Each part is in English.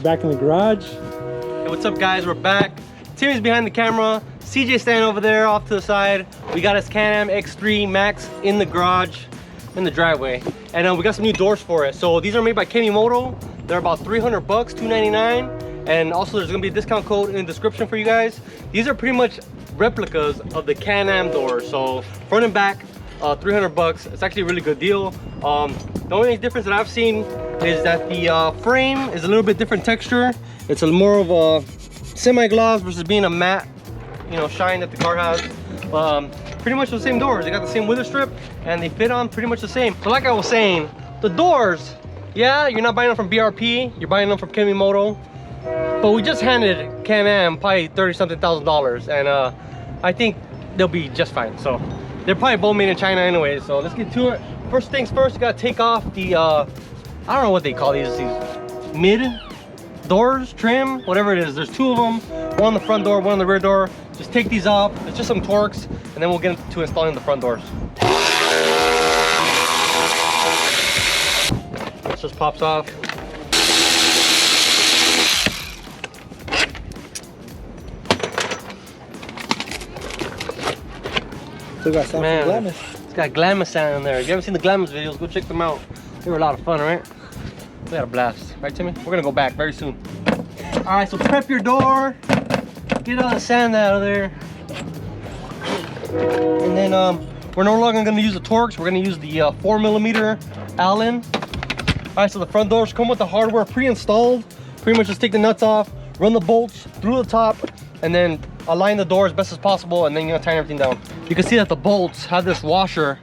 back in the garage. Hey, what's up guys, we're back. Timmy's behind the camera, CJ standing over there off to the side. We got his Can-Am X3 Max in the garage, in the driveway. And we got some new doors for it. So these are made by Kemimoto. They're about 300 bucks, $2.99. And also there's gonna be a discount code in the description for you guys. These are pretty much replicas of the Can-Am doors. So front and back, 300 bucks. It's actually a really good deal. The only difference that I've seen is that the frame is a little bit different texture. It's a more of a semi-gloss versus being a matte, you know, shine that the car has. Pretty much the same doors. They got the same wither strip and they fit on pretty much the same. So like I was saying, the doors, yeah, you're not buying them from BRP, you're buying them from Kemimoto. But we just handed Can-Am probably $30-something thousand, and I think they'll be just fine. So they're probably both made in China anyway. So let's get to it. First things first, you gotta take off the I don't know what they call these mid doors, trim, whatever it is. There's two of them, one on the front door, one on the rear door. Just take these off. It's just some Torx, and then we'll get into installing the front doors. This just pops off. Still got something. Man, Glamis. it's got Glamis sound in there. If you haven't seen the Glamis videos, go check them out. They were a lot of fun, right? We had a blast, right Timmy? We're gonna go back very soon. All right, so prep your door. Get all the sand out of there. And then we're no longer gonna use the Torx. We're gonna use the 4mm Allen. All right, so the front doors come with the hardware pre-installed. Pretty much just take the nuts off, run the bolts through the top, and then align the door as best as possible, and then you're gonna tighten everything down. You can see that the bolts have this washer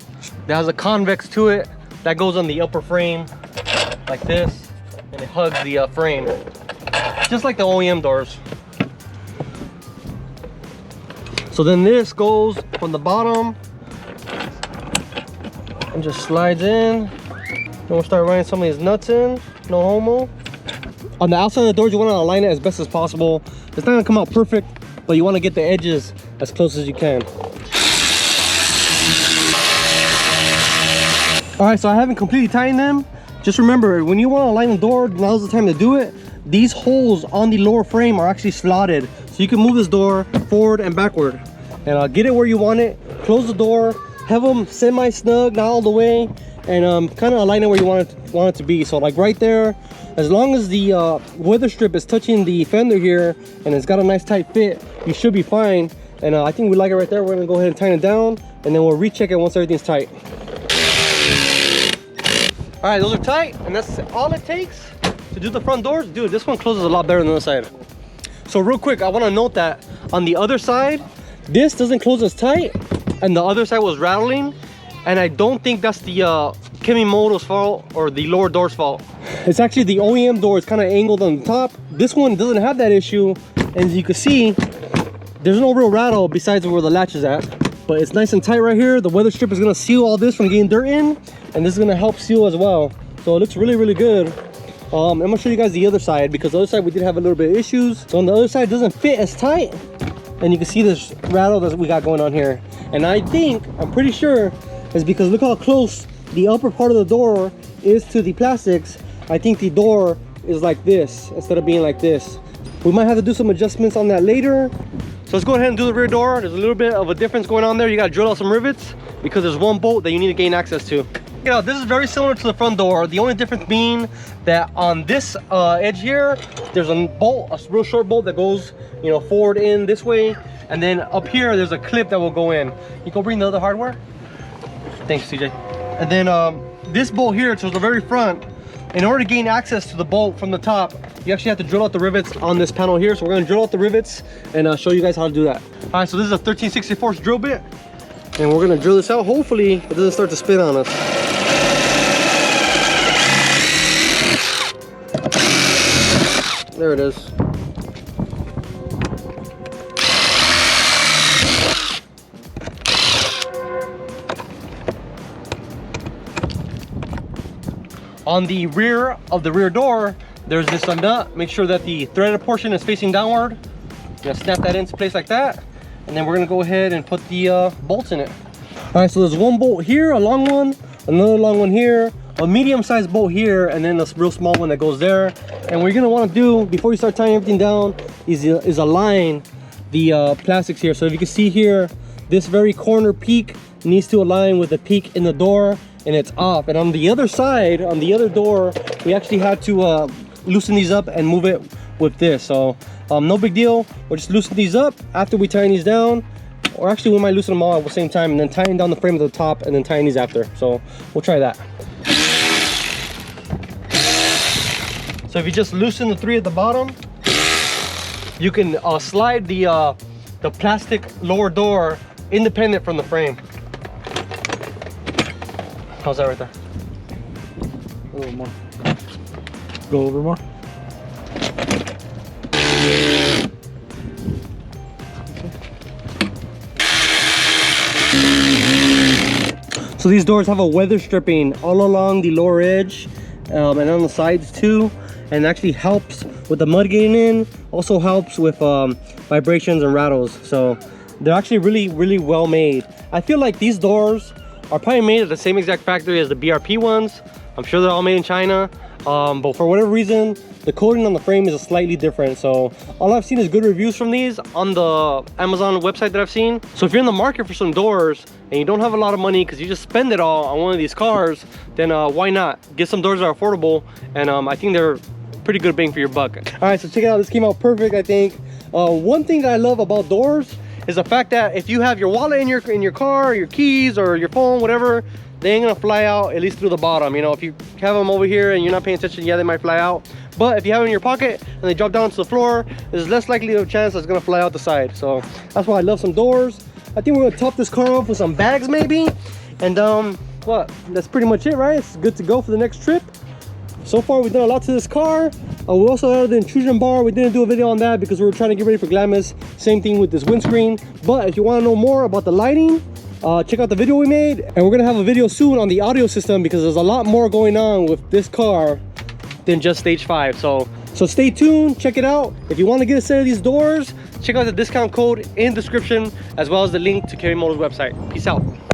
that has a convex to it that goes on the upper frame like this, and it hugs the frame, just like the OEM doors. So then this goes from the bottom and just slides in. Then we'll start running some of these nuts in, no homo. On the outside of the doors, you want to align it as best as possible. It's not gonna come out perfect, but you want to get the edges as close as you can. All right, so I haven't completely tightened them. Just remember, when you want to align the door, now's the time to do it. These holes on the lower frame are actually slotted, so you can move this door forward and backward. And get it where you want it, close the door, have them semi-snug, not all the way, and kind of align it where you want it to be. So like right there, as long as the weather strip is touching the fender here and it's got a nice tight fit, you should be fine. And I think we like it right there. We're gonna go ahead and tighten it down, and then we'll recheck it once everything's tight. All right, those are tight, and that's all it takes to do the front doors. Dude, this one closes a lot better than the other side. So real quick, I want to note that on the other side, this doesn't close as tight, and the other side was rattling, and I don't think that's the Kemimoto's fault or the lower door's fault. It's actually the OEM door is kind of angled on the top. This one doesn't have that issue, and as you can see, there's no real rattle besides where the latch is at. But it's nice and tight right here. The weather strip is gonna seal all this from getting dirt in, and this is gonna help seal as well. So it looks really, really good. I'm gonna show you guys the other side, because the other side we did have a little bit of issues. So on the other side, it doesn't fit as tight, and you can see this rattle that we got going on here. And I'm pretty sure it's because look how close the upper part of the door is to the plastics. I think the door is like this instead of being like this. We might have to do some adjustments on that later. So let's go ahead and do the rear door. There's a little bit of a difference going on there. You gotta drill out some rivets because there's one bolt that you need to gain access to. You know, this is very similar to the front door. The only difference being that on this edge here, there's a bolt, a real short bolt that goes, you know, forward in this way. And then up here, there's a clip that will go in. You go bring the other hardware? Thanks, CJ. And then this bolt here to the very front, in order to gain access to the bolt from the top, you actually have to drill out the rivets on this panel here. So we're gonna drill out the rivets and show you guys how to do that. All right, so this is a 13/64 drill bit, and we're gonna drill this out. Hopefully it doesn't start to spin on us. There it is. On the rear of the rear door, there's this nut. Make sure that the threaded portion is facing downward. You're gonna snap that into place like that, and then we're gonna go ahead and put the bolts in it. All right, so there's one bolt here, a long one, another long one here, a medium-sized bolt here, and then a real small one that goes there. And what you're gonna want to do before you start tying everything down is align the plastics here. So if you can see here, this very corner peak needs to align with the peak in the door, and it's off. And on the other side, on the other door, we actually had to loosen these up and move it with this. So no big deal. We'll just loosen these up after we tie these down, or actually we might loosen them all at the same time and then tying down the frame at the top and then tying these after. So we'll try that. So if you just loosen the 3 at the bottom, you can slide the plastic lower door independent from the frame. How's that right there? A little more. Go over more. So these doors have a weather stripping all along the lower edge and on the sides too, and actually helps with the mud getting in, also helps with vibrations and rattles. So they're actually really well made. I feel like these doors are probably made at the same exact factory as the BRP ones. I'm sure they're all made in China, but for whatever reason the coating on the frame is slightly different. So all I've seen is good reviews from these on the Amazon website that I've seen. So if you're in the market for some doors and you don't have a lot of money because you just spend it all on one of these cars, then why not get some doors that are affordable? And I think they're pretty good bang for your buck. All right, so check it out. This came out perfect, I think. One thing that I love about doors is the fact that if you have your wallet in your car, or your keys or your phone, whatever, they ain't gonna fly out, at least through the bottom. You know, if you have them over here and you're not paying attention, yeah, they might fly out. But if you have it in your pocket and they drop down to the floor, there's less likely of a chance that it's gonna fly out the side. So that's why I love some doors. I think we're gonna top this car off with some bags maybe. And what? That's pretty much it, right? It's good to go for the next trip. So far we've done a lot to this car. We also added the intrusion bar. We didn't do a video on that because we were trying to get ready for Glamis. Same thing with this windscreen. But if you want to know more about the lighting, check out the video we made. And we're gonna have a video soon on the audio system because there's a lot more going on with this car than just stage 5. So stay tuned, check it out. If you want to get a set of these doors, check out the discount code in the description as well as the link to Kemimoto's website. Peace out.